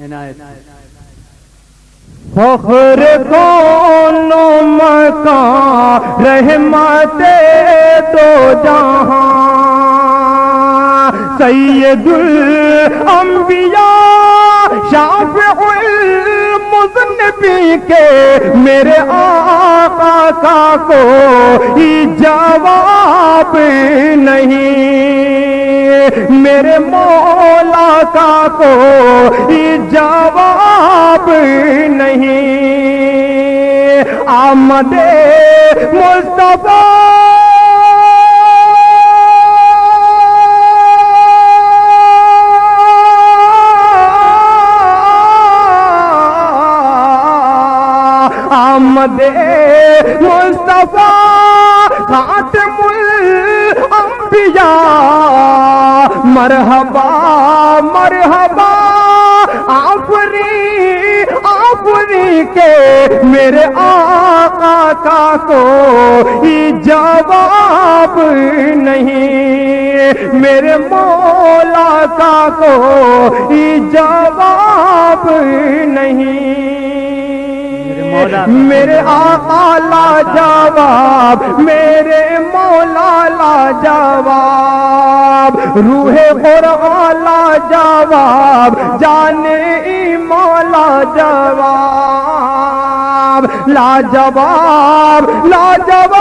عنایت فخر کون مکان رحمت دو جہاں سید الانبیاء شافع المذنبین کے میرے آقا کا کوئی جواب نہیں، میرے مولا کا کوئی جواب نہیں، آمد مصطفیٰ آمد مصطفیٰ خاتم الانبیاء مرحبا مرحبا آفری کے میرے آقا کا کوئی جواب نہیں، میرے مولا کا کوئی جواب نہیں، میرے آقا لا جواب، میرے مولا لا جواب، روح قرآن لا جواب، جانے ایمان لا جواب، لا جواب لا جواب،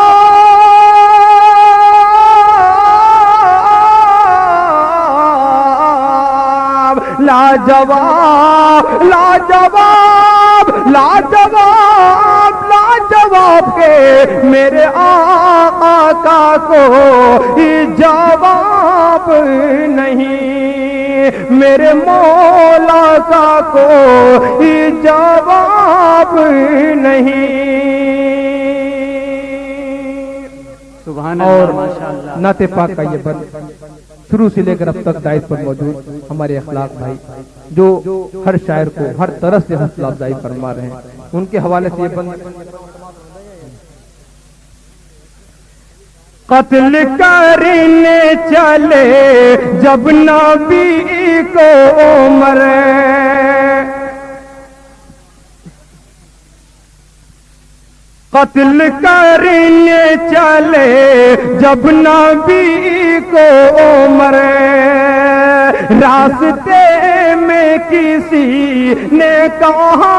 لا جواب لا جواب، لا جواب لا جواب کے میرے آقا کا کوئی جواب نہیں، میرے مولا کا کوئی جواب نہیں۔ سبحان اور اللہ، ماشاءاللہ۔ نعت پاک کا یہ بند شروع سے لے کر اب تک دائز پر موجود ہمارے اخلاق بھائی جو ہر شاعر کو ہر طرح سے حوصلہ افزائی فرما رہے ہیں، ان کے حوالے سے یہ بند قتل کرنے چلے جب نبی کو عمر، قتل کرنے چلے جب نبی کو عمر، راستے میں کسی نے کہا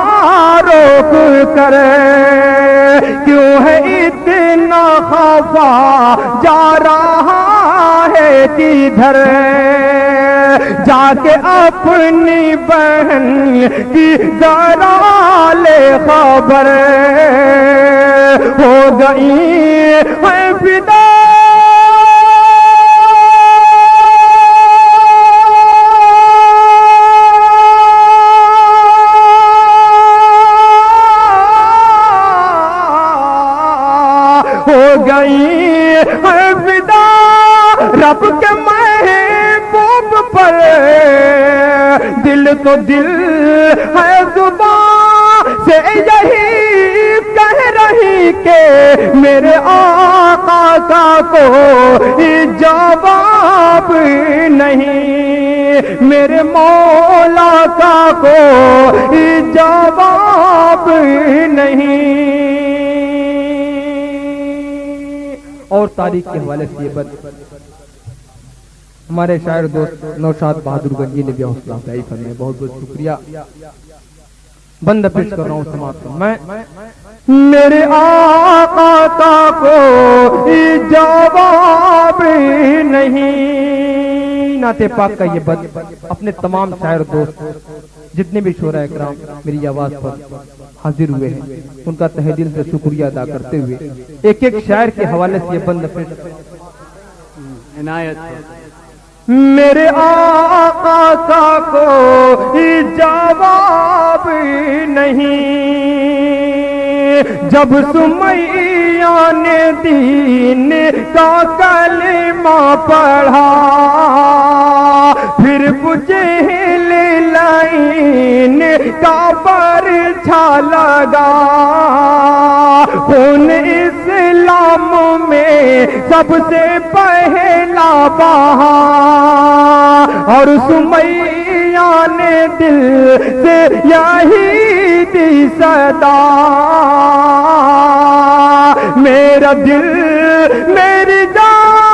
روک کر، کیوں ہے اتنا خفا جا رہا ہے کدھر، جا کے اپنی بہن کی ذرا لے خبر، ہو گئی ہے فدا رب کے محبوب پر، دل تو دل ہے زبان سے یہی کہہ رہی کہ میرے آقا کا کوئی جواب نہیں، میرے مولا کا کوئی جواب نہیں۔ اور تاریخ کے حوالے سے یہ بات ہمارے شاعر دوست نوشاد بہادر گنجی نے بھی حوصلہ افزائی فرمائی، بہت بہت شکریہ۔ بند پیش کر رہا ہوں سماعت کو میں، میرے آقا کا کوئی جواب نہیں۔ نعت پاک کا یہ بند اپنے تمام شاعر دوست جتنے بھی شعراء اکرام میری آواز پر حاضر ہوئے ہیں ان کا تہہ دل سے شکریہ ادا کرتے ہوئے ایک ایک شاعر کے حوالے سے یہ بند پیش عنایت میرے آقا کا کوئی جواب نہیں، جب سمیہ نے دین کا کلمہ پڑھا، پھر بجھل لائن کا برچھا لگا، خون اسلام میں سب سے پہلا بہا، اور سمیہ میاں نے دل سے یہی دی صدا، میرا دل میری جان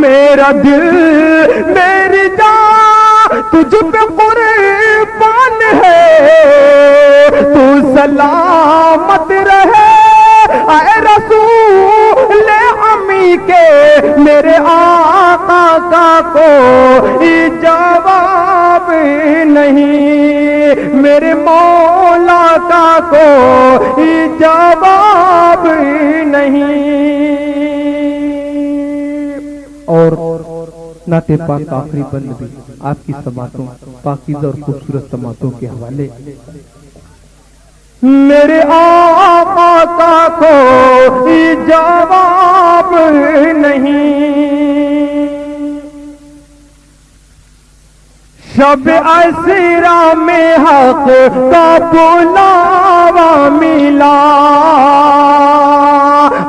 میرا دل میری جان تجھ پہ قربان ہے، تو سلامت رہے اے رسول امی کے، میرے آقا کا کوئی جواب نہیں، میرے مولا کا کوئی جواب نہیں۔ اور نعت پاک کا آخری بند بھی آپ کی سماعتوں پاکیزہ اور خوبصورت سماعتوں کے حوالے۔ میرے آقا کا کوئی جواب نہیں، شب اسرا میں حق کا بلاوا ملا،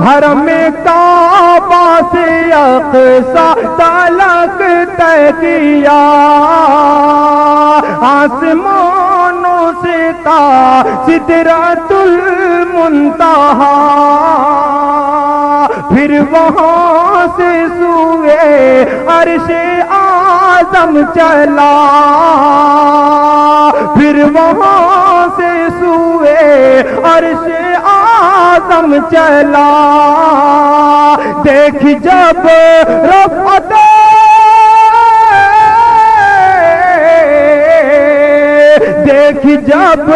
حرم کعبہ سے اقصی تلک طے کیا، آسمانوں سے تا سدرۃ المنتہا، پھر وہاں سے سوئے عرش اعظم چلا، پھر وہاں سے سوئے عرش اعظم چلا، دیکھ جب رفعت دیکھ جب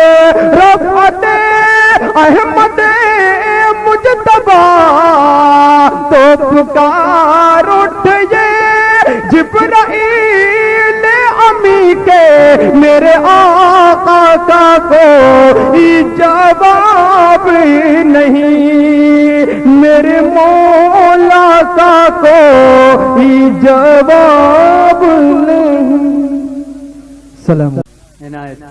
رفعت احمد مجتبیٰ، تو پکار اٹھے جبرائیل امی کے، میرے آقا کا کوئی جواب نہیں، میرے مولا کا کوئی جواب نہیں۔ سلام عنایت